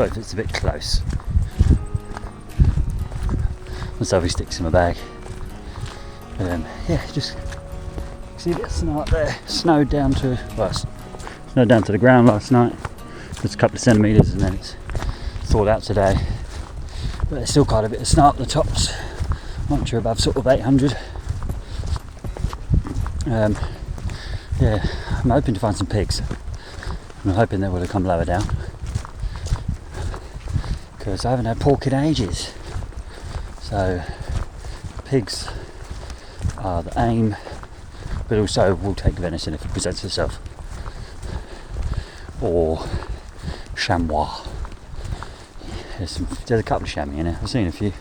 Sorry if it's a bit close. My selfie sticks in my bag. But yeah, just see a bit of snow up there. Snowed down to the ground last night. Just a couple of centimetres, and then it's thawed out today. But there's still quite a bit of snow up the tops. Once you're above sort of 800. Yeah, I'm hoping to find some pigs. I'm hoping they will come lower down, because I haven't had pork in ages. So pigs are the aim, but also we'll take venison if it presents itself, or chamois. There's a couple of chamois in it. I've seen a few.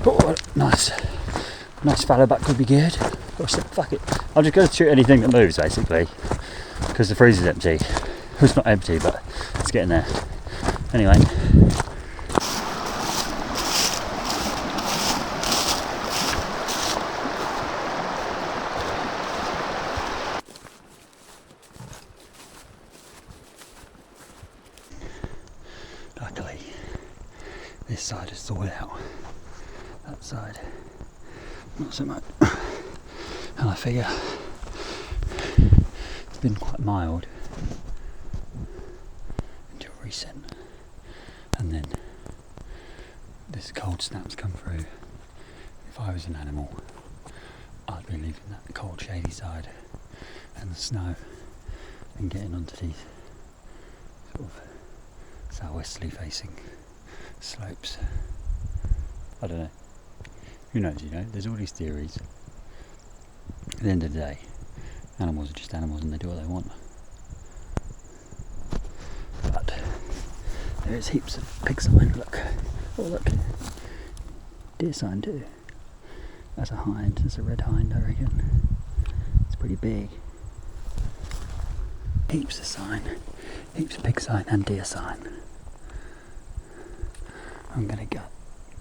Oh, nice fallow buck would be good. Oh, fuck it. I'll just go shoot anything that moves, basically, because the freezer's empty. It's not empty, but it's getting there. Anyway. Luckily, this side is thawed out. That side, not so much. And I figure it's been quite mild until recent, and then this cold snap's come through. If I was an animal, I'd be leaving that cold shady side and the snow and getting onto these sort of southwesterly facing slopes. I don't know. Who knows, you know? There's all these theories. At the end of the day, animals are just animals and they do what they want. But there is heaps of pig sign. Look. Oh, look. Deer sign too. That's a hind. That's a red hind, I reckon. It's pretty big. Heaps of sign. Heaps of pig sign and deer sign. I'm going to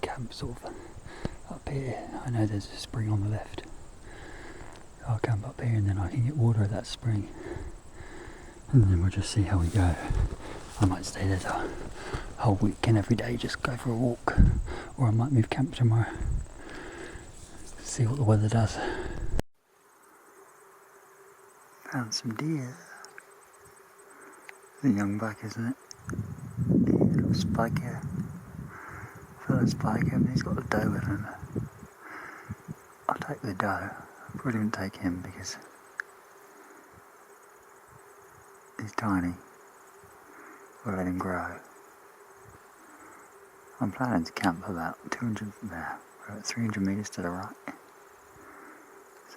camp sort of up here. I know there's a spring on the left. I'll camp up here and then I can get water at that spring. And then we'll just see how we go. I might stay there the whole week and every day just go for a walk. Or I might move camp tomorrow. See what the weather does. Found some deer. It's a young buck, isn't it? Yeah, a little spiker. Fella spiker, and he's got a doe with him. I'll take the doe. Probably wouldn't take him because he's tiny. We'll let him grow. I'm planning to camp about 200 there. We're at 300 metres to the right.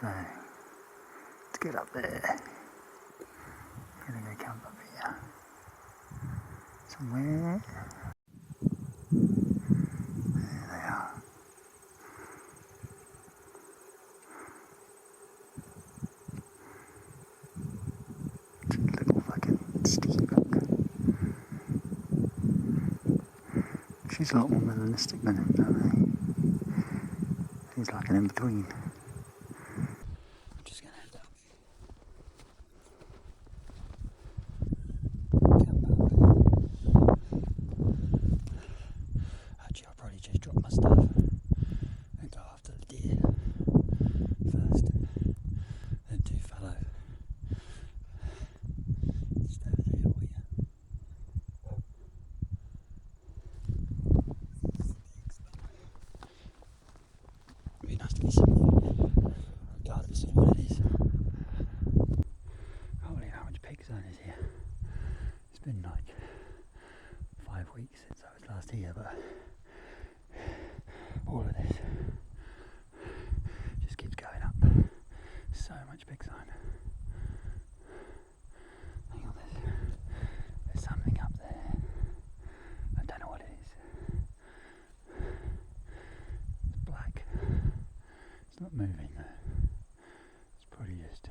So let's get up there. I'm gonna go camp up here. Somewhere. There they are. Little fucking sticky buck. She's a lot more melanistic than him, don't they? He's like an in-between. I'm just gonna head up. Actually, I'll probably just drop my stuff and go after the deer first, then do fallow. Just over the hill here. It'd be nice to get something, regardless of what it is. I can't believe how much pig sign is here. It's been like 5 weeks since I was last here, but all of this just keeps going up. So much pig sign. Hang on, there's something up there. I don't know what it is. It's black. It's not moving though. It's probably just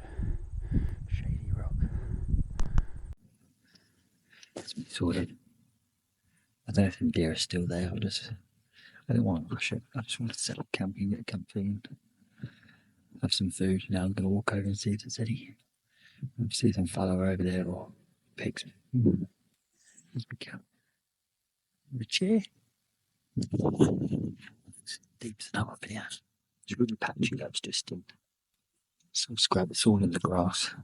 shady rock. That's been sorted. I don't know if the deer are still there. I don't want to rush it. I just want to set up camp and get comfy and have some food. Now I'm going to walk over and see if there's any. See some fallow over there or pigs. as we can. The chair. It's deep snow up here. It's really patchy, that's just in some scrap, it's all in the grass.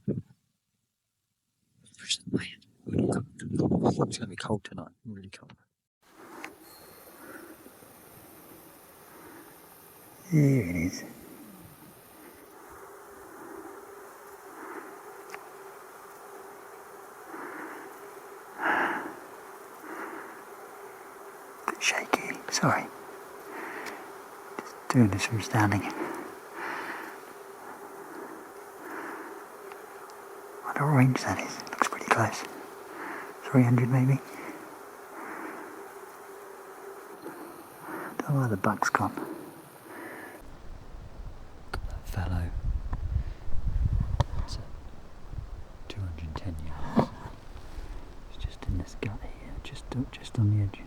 Push the way. It's going to be cold tonight, really cold. There it is. Bit shaky, sorry. Just doing this from standing. What a range that is. Looks pretty close. 300 maybe. Don't know where the buck's gone. Got that fallow. It's at 210 yards. It's just in this gut here, just on the edge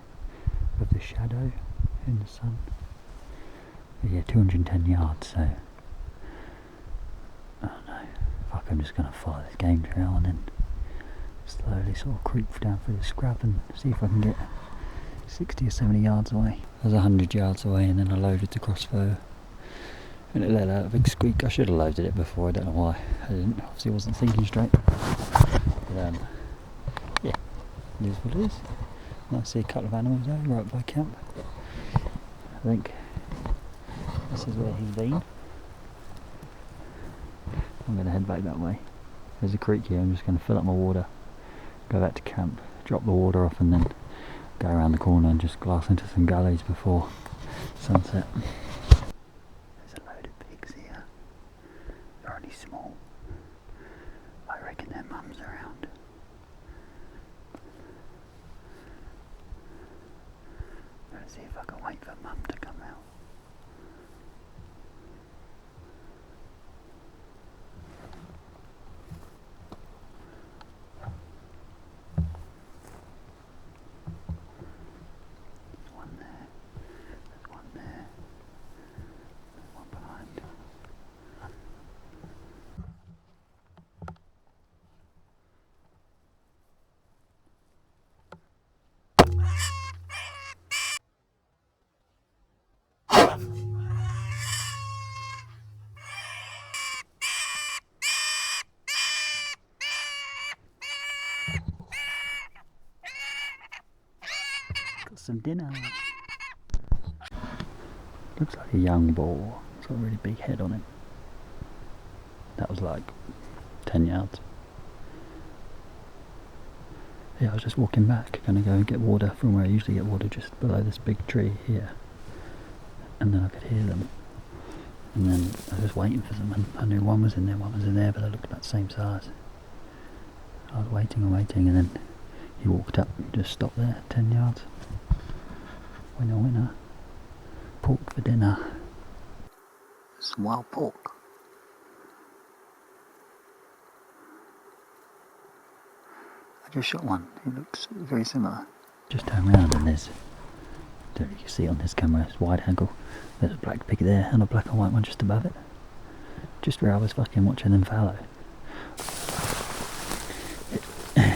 of the shadow in the sun. But yeah, 210 yards, so I don't know. Fuck, I'm just going to follow this game trail and then slowly sort of creep down through the scrub and see if I can get 60 or 70 yards away. I was 100 yards away and then I loaded the crossbow and it let out a big squeak. I should have loaded it before, I don't know why I didn't. Obviously I wasn't thinking straight. But yeah, it is what it is. I see a couple of animals there right by camp. I think this is where he's been. I'm going to head back that way. There's a creek here, I'm just going to fill up my water, go back to camp, drop the water off and then go around the corner and just glass into some gullies before sunset. There's a load of pigs here. They're only small. I reckon their mum's around. I'm going to see if I can wait for mum to come out. Got some dinner. Looks like a young boar. It's got a really big head on it. That was like 10 yards. Yeah, I was just walking back, gonna go and get water from where I usually get water, just below this big tree here. And then I could hear them. And then I was just waiting for them, and I knew one was in there, but they looked about the same size. I was waiting and waiting, and then he walked up and just stopped there, 10 yards. Winner, winner. Pork for dinner. Some wild pork. I just shot one. It looks very similar. Just turn around and there's, I don't know if you can see on this camera, it's wide angle. There's a black pig there and a black and white one just above it. Just where I was fucking watching them fallow.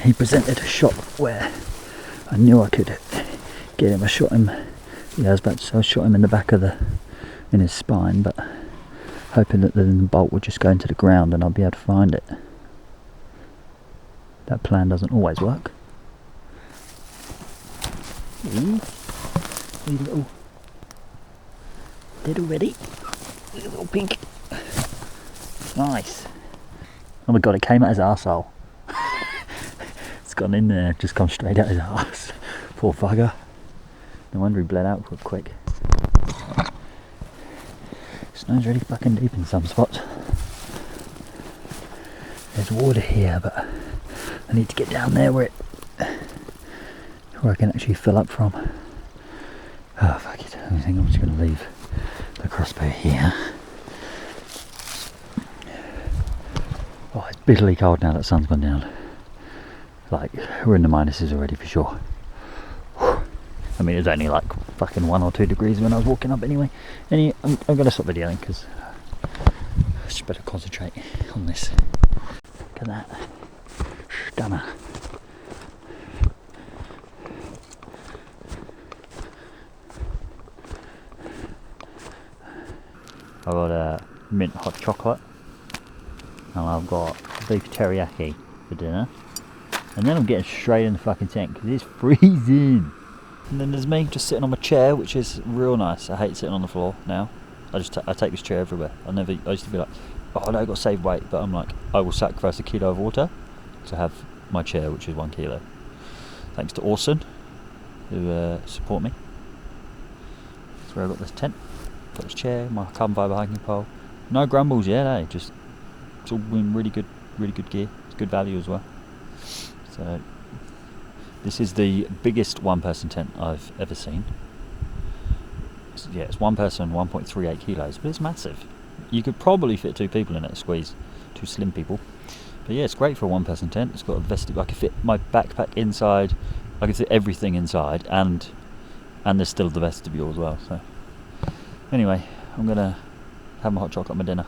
He presented a shot where I knew I could get him. I shot him. Yeah, I shot him in the back of in his spine, but hoping that then the bolt would just go into the ground and I'll be able to find it. That plan doesn't always work. Ooh, little ready. Little pink. Nice. Oh my god, it came out his arsehole. It's gone in there, just gone straight out his arse. Poor bugger. No wonder he bled out quick. Snow's really fucking deep in some spots. There's water here, but I need to get down there where I can actually fill up from. Oh fuck it, I think I'm just going to leave the crossbow here. Oh, it's bitterly cold now that the sun's gone down. Like, we're in the minuses already for sure. I mean, it was only like fucking 1 or 2 degrees when I was walking up anyway. Anyway, I'm going to stop videoing because I just better concentrate on this. Look at that. Stunner. I've got a mint hot chocolate, and I've got beef teriyaki for dinner. And then I'm getting straight in the fucking tent because it's freezing. And then there's me just sitting on my chair, which is real nice. I hate sitting on the floor now. I take this chair everywhere. I used to be like, oh no, I've got to save weight, but I'm like, I will sacrifice a kilo of water to have my chair, which is 1 kilo. Thanks to Orson, who support me. That's where I got this tent, got this chair, my carbon fibre hiking pole. No grumbles yet, eh? Just it's all been really good gear. It's good value as well. So this is the biggest one-person tent I've ever seen. It's one person, 1.38 kilos, but it's massive. You could probably fit 2 people in it, squeeze 2 slim people. But yeah, it's great for a one-person tent. It's got a vestibule. I can fit my backpack inside. I can fit everything inside, and there's still the vestibule as well. So anyway, I'm gonna have my hot chocolate, my dinner,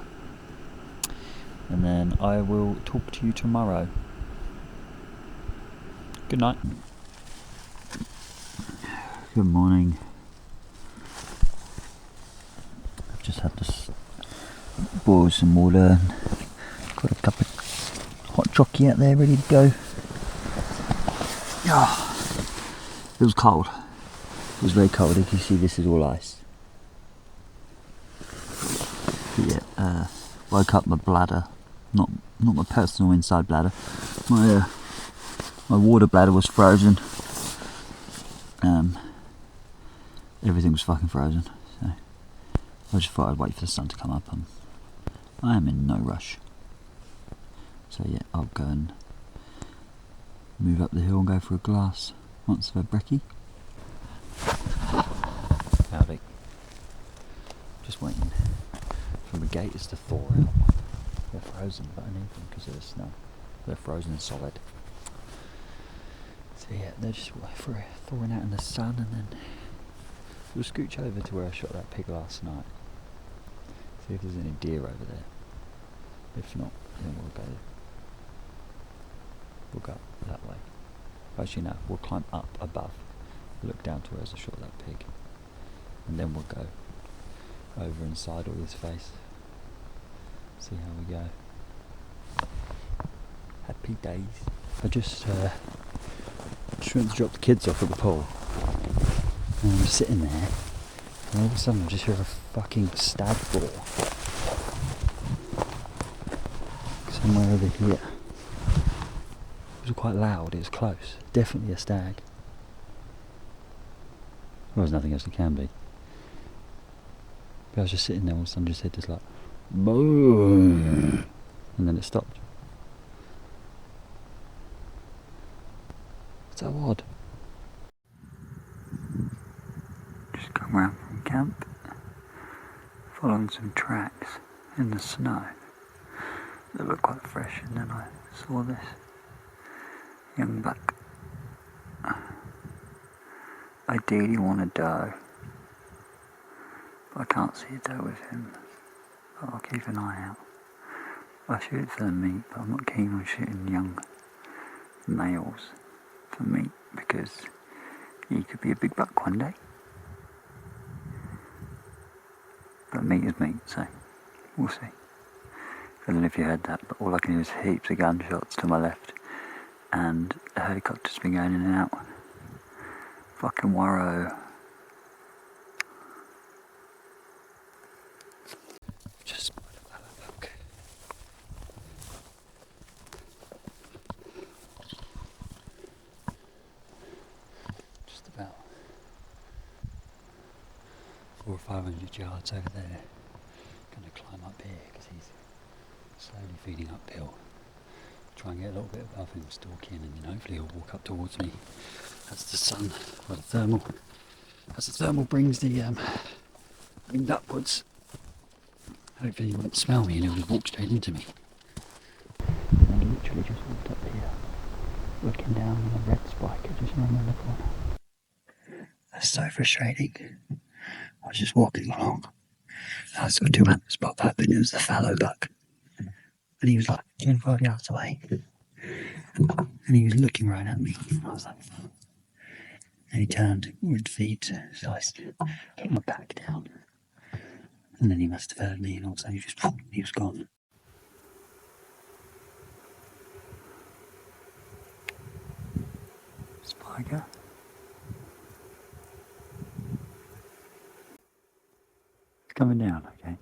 and then I will talk to you tomorrow. Good night. Good morning. I've just had to boil some water and got a cup of hot chocolate out there ready to go. It was cold. It was very cold. You can see this is all ice. But yeah, woke up my bladder, not my personal inside bladder. My water bladder was frozen. Everything was fucking frozen. So I just thought I'd wait for the sun to come up, and I am in no rush. So yeah, I'll go and move up the hill and go for a glass once I've had brekkie. Howdy. Just waiting for the gators to thaw out. They're frozen, but I need them because of the snow. They're frozen solid. So yeah, they're just thawing out in the sun, and then we'll scooch over to where I shot that pig last night. See if there's any deer over there. If not, then we'll go that way. Actually no, we'll climb up above, look down to where I shot that pig, and then we'll go over inside all his face. See how we go. Happy days. I just went to drop the kids off at the pool, and I'm sitting there, and all of a sudden I just hear a fucking stag roar somewhere over here. It was quite loud, it was close, definitely a stag. Well, there's nothing else it can be. But I was just sitting there, all of a sudden just hit this like boom, and then it stopped. So odd. Just come round from camp, following some tracks in the snow that looked quite fresh, and then I saw this young buck. Ideally want a doe, but I can't see a doe with him, but I'll keep an eye out. I shoot for the meat, but I'm not keen on shooting young males for meat, because he could be a big buck one day. But meat is meat, so we'll see. I don't know if you heard that, but all I can hear is heaps of gunshots to my left, and a helicopter's been going in and out. Fucking worro. Just look. Just about 400 or 500 yards over there. Going to climb up here because he's slowly feeding uphill. Try and get a little bit above him, stalking, and then hopefully he'll walk up towards me as the sun, or the thermal brings the wind upwards. Hopefully he won't smell me and he'll just walk straight into me. I literally just walked up here, looking down on a red spike just around the corner. That's so frustrating. I was just walking along, and I saw 2 antlers pop up, and it was the fallow buck. And he was like 25 yards away. And he was looking right at me. I was like, and he turned, would feed, so I put my back down. And then he must have heard me, and also he was gone. Spiker. It's coming down, okay.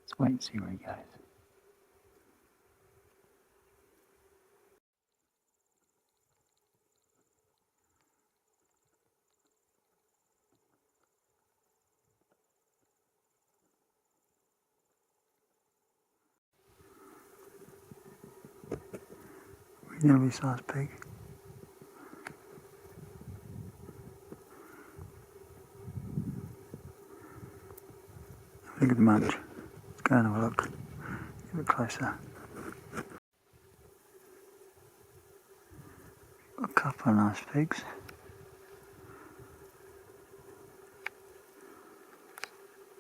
Let's wait and see where he goes. Reasonably sized pig. Look at the munch. Let's go and have a look. A bit closer. A couple of nice pigs.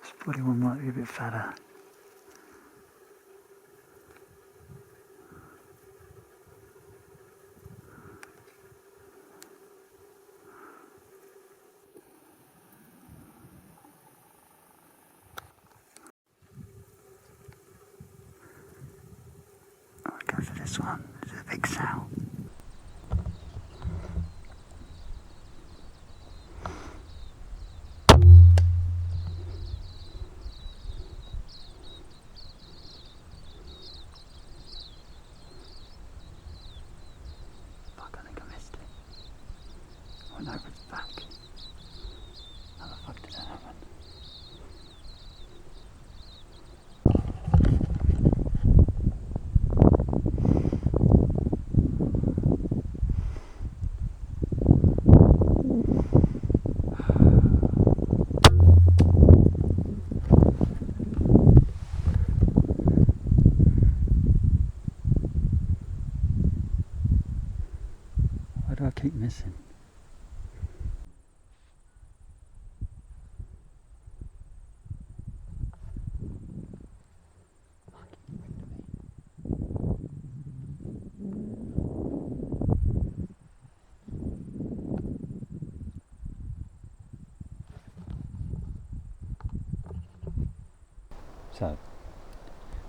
This body one might be a bit fatter. I'll go for this one. It's a big sow. Fuck, I think I missed it. I went over its back. How the fuck did that happen? Why do I keep missing? So,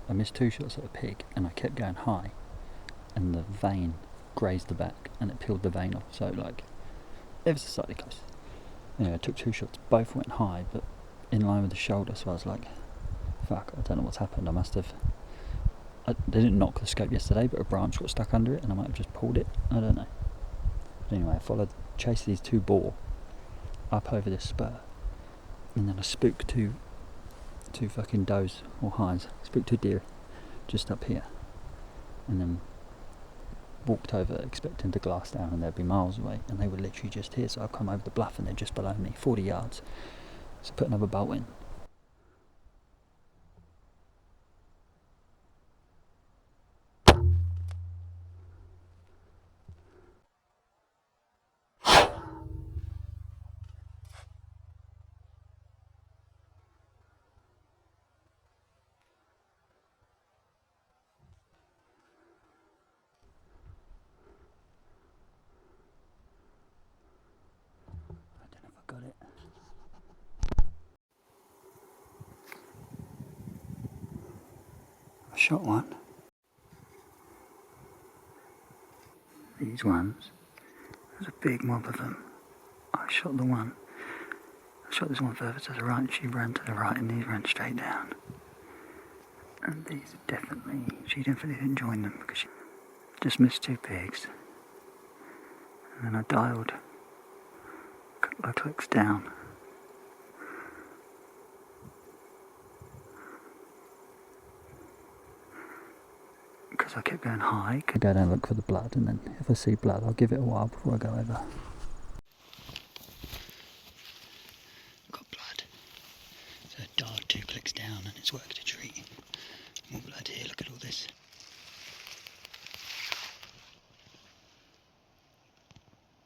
I missed 2 shots at a pig and I kept going high and the vein grazed the back and it peeled the vein off, so like ever so slightly close. Anyway, I took 2 shots, both went high but in line with the shoulder, so I was like, fuck, I don't know what's happened. They didn't knock the scope yesterday, but a branch got stuck under it and I might have just pulled it, I don't know. But anyway, I chased these 2 boar up over this spur and then I spooked two fucking does or hinds, spooked 2 deer just up here and then walked over expecting to glass down and they'd be miles away and they were literally just here, so I've come over the bluff and they're just below me, 40 yards. So put another bolt in. I don't know if I got it. I shot one. These ones. There's a big mob of them. I shot the one. I shot this one further to the right and she ran to the right and these ran straight down. And these she definitely didn't join them because she just missed 2 pigs. And then I dialed a couple of clicks down. Because I kept going high. I go down and look for the blood, and then if I see blood I'll give it a while before I go over. Got blood. So I dialed 2 clicks down and it's worked a treat. More blood here, look at all this.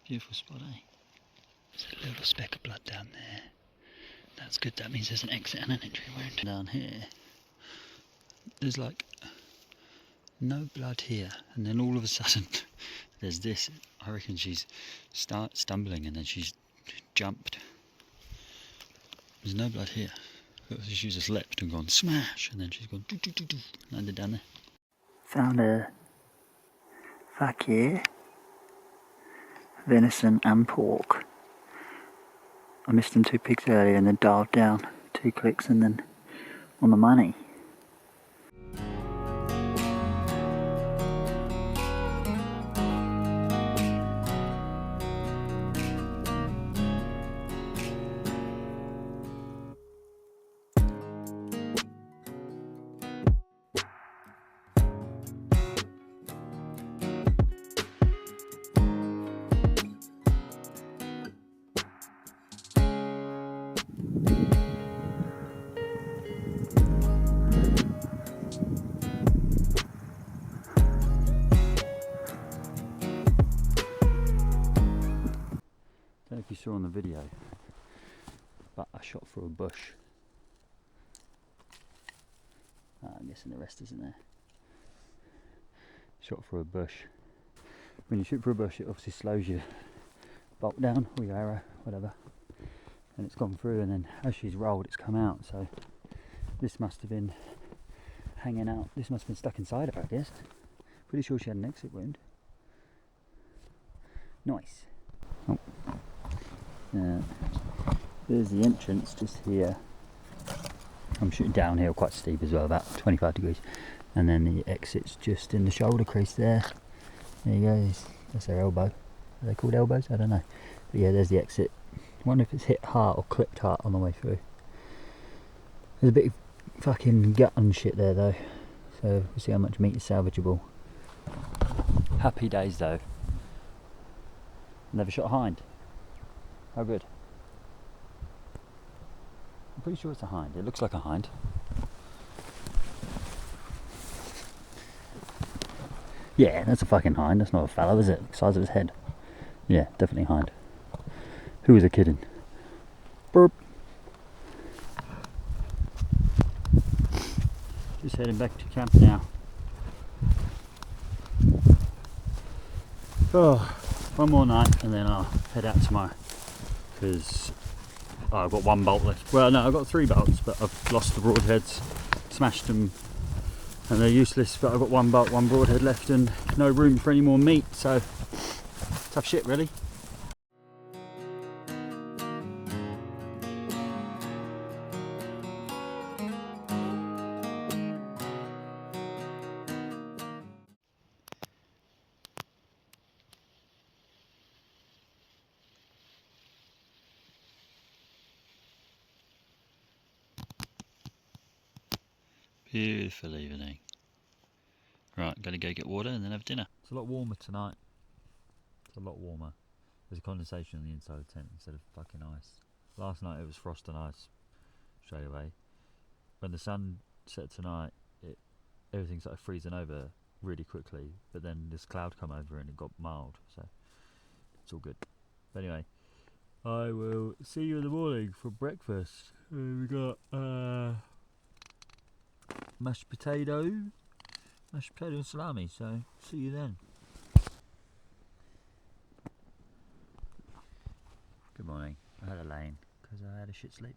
Beautiful spot, eh? There's a little speck of blood down there. That's good, that means there's an exit and an entry wound. Down here, there's like no blood here, and then all of a sudden there's this. I reckon she's stumbling and then she's jumped. There's no blood here. She's just leapt and gone smash, and then she's gone doo doo doo doo, landed down there. Found a fakir, venison and pork. I missed them 2 pigs earlier and then dialed down 2 clicks and then on the money. I don't know if you saw on the video, but I shot through a bush. I'm guessing the rest isn't there. Shot through a bush. When you shoot through a bush, it obviously slows your bolt down, or your arrow, whatever. And it's gone through, and then as she's rolled, it's come out. So this must have been hanging out. This must have been stuck inside of her, I guess. Pretty sure she had an exit wound. Nice. Oh. There's the entrance just here. I'm shooting downhill, quite steep as well, about 25 degrees. And then the exit's just in the shoulder crease there. There you go, that's their elbow. Are they called elbows? I don't know. But yeah, there's the exit. I wonder if it's hit heart or clipped heart on the way through. There's a bit of fucking gut and shit there though. So we'll see how much meat is salvageable. Happy days though. Never shot a hind. How good. I'm pretty sure it's a hind. It looks like a hind. Yeah, that's a fucking hind. That's not a fallow, is it? The size of his head. Yeah, definitely hind. Who was a kidding? Burp. Just heading back to camp now. Oh, one more night and then I'll head out tomorrow. Because I've got 1 bolt left. Well, no, I've got 3 bolts, but I've lost the broadheads, smashed them, and they're useless. But I've got 1 bolt, 1 broadhead left, and no room for any more meat. So tough shit, really. Beautiful evening. Right, I'm going to go get water and then have dinner. It's a lot warmer tonight. It's a lot warmer. There's a condensation on the inside of the tent instead of fucking ice. Last night it was frost and ice straight away. When the sun set tonight, everything started freezing over really quickly. But then this cloud come over and it got mild, so it's all good. But anyway, I will see you in the morning for breakfast. We got mashed potato and salami, so see you then. Good morning. I had a lane because I had a shit sleep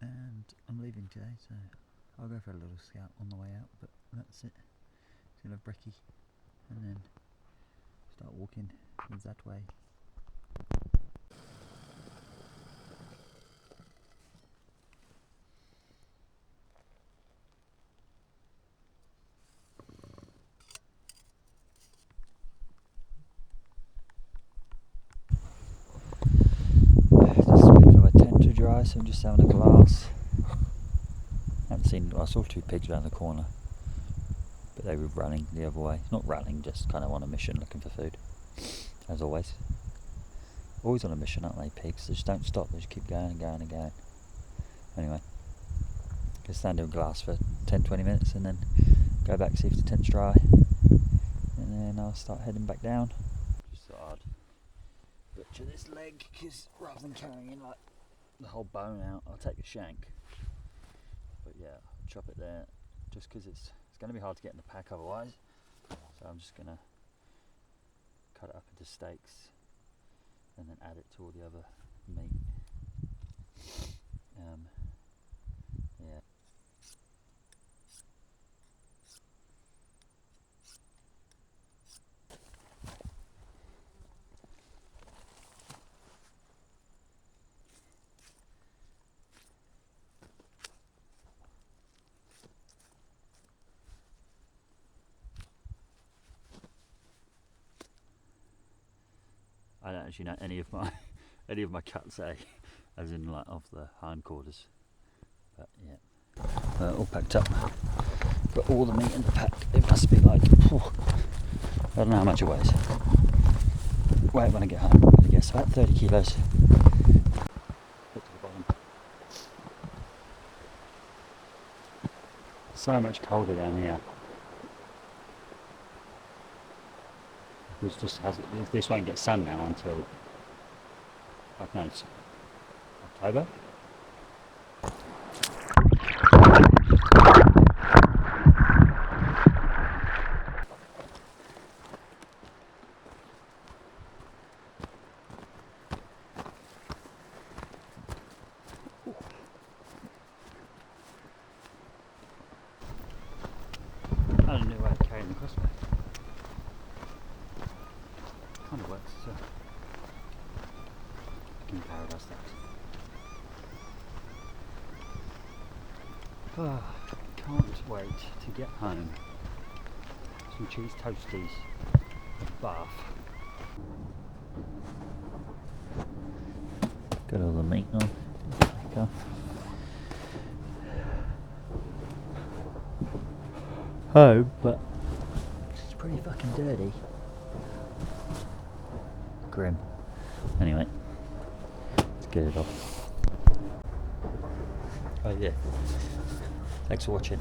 and I'm leaving today, so I'll go for a little scout on the way out, but that's it. Just gonna have brekkie and then start walking that way. Just waiting for my tent to dry, so I'm just having a glass. I saw 2 pigs around the corner, but they were running the other way. Not running, just kind of on a mission looking for food, as always. Always on a mission, aren't they, pigs? They just don't stop, they just keep going and going and going. Anyway, just stand in a glass for 10-20 minutes and then go back, see if the tent's dry, and then I'll start heading back down. Just thought I'd butcher this leg, because rather than carrying like the whole bone out, I'll take the shank. But yeah, I'll chop it there, just because it's going to be hard to get in the pack otherwise. So I'm just going to cut it up into steaks and then add it to all the other meat. I don't actually know any of my any of my cuts, as in like of the hindquarters. But yeah, all packed up. Got all the meat in the pack. It must be like, I don't know how much it weighs. Weigh it when I get home. I guess about 30 kilos. Get to the bottom. So much colder down here. This just has this won't get sun now until I don't know, it's October. I don't know why I'm carrying the crossbow. Kind of works as well. In paradise, that. Oh, can't wait to get home. Some cheese toasties, a bath. Got all the meat on. Go. Home, but it's pretty fucking dirty. Grim. Anyway, let's get it off. Oh yeah. Thanks for watching.